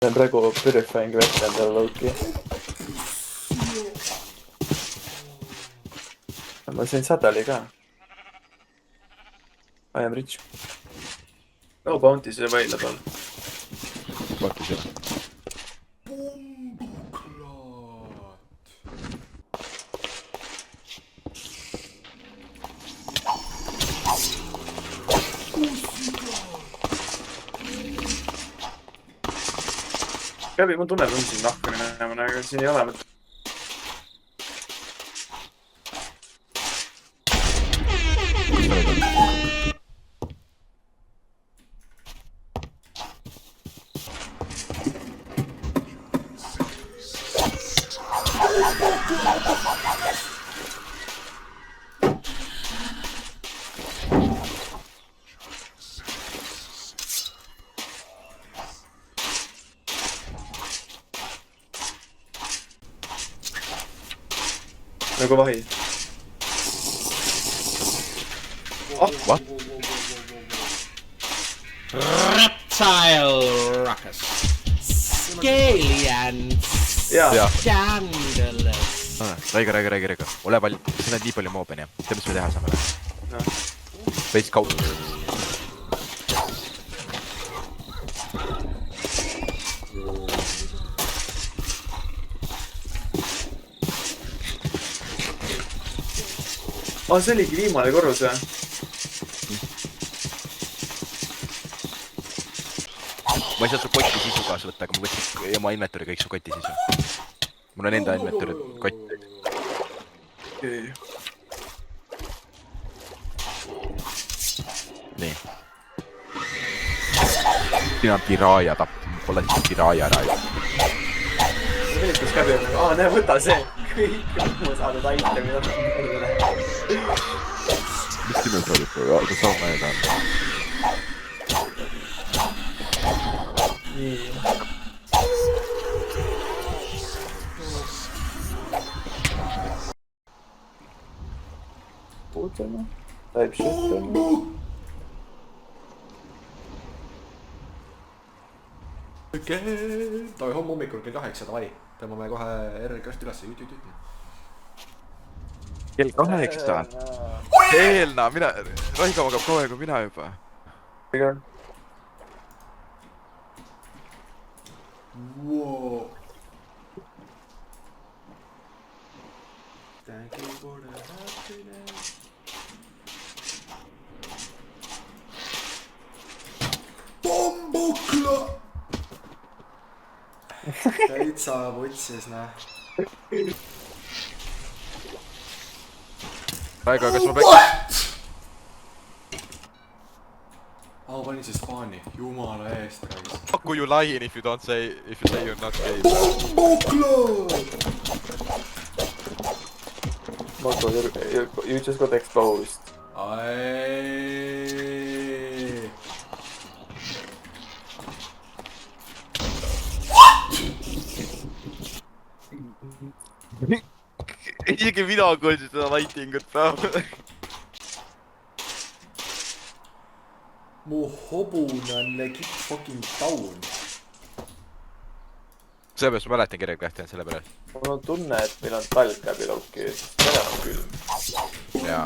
olen praegu purifying vett endale lauki. Ma sain sadali ka. I am rich. No bounty see available. Vaata seda. Käbi, ma tunnen siin nahku minema, aga siin ei ole mõtet. Nagu vahi. What? Reptile ruckus. Scaly and scandalous. Räägi. Ole palju, siin on nii palju moobe, nii. Tea, mis me teha saame? Veits kaudu. See oligi viimane korrus, või? Ma ei saa su kotti sisu kaasa võtta, aga ma võtsin oma inventory kõik su kotti sisu. Mul on enda inventory kott. Nii. Siin on piraaja tapp. Pole siis piraaja raja. Võitlus käbi. Näe, võta see. Kõik ma saadud itemi. Mis sinu sa olid? Aga saa meelde on. Nii. Puutame. Type shift on. Toi homme hommikul kell 8, davai. Tõmbame kohe RK-st üles. Kell 8. Eelna, Raigo magab kohe kui mina juba. Wow. Thank you for the happiness. Bombukla! Täitsa vutsis, näe. Raigo, kas ma peaks... What?! Panin see spaani. Jumala eest, Raigo. How could you lie if you don't say... If you say you're not gay? Bombukla! Marko, you just got exposed. Aiii. Isegi mina kuulsin seda lightingut päeva. Mu hobune on legit fucking down. Sellepärast ma mäletan kirja kähti on selle peale. Mul on tunne, et meil on talg läbi lauki, sest vene on külm. Jaa.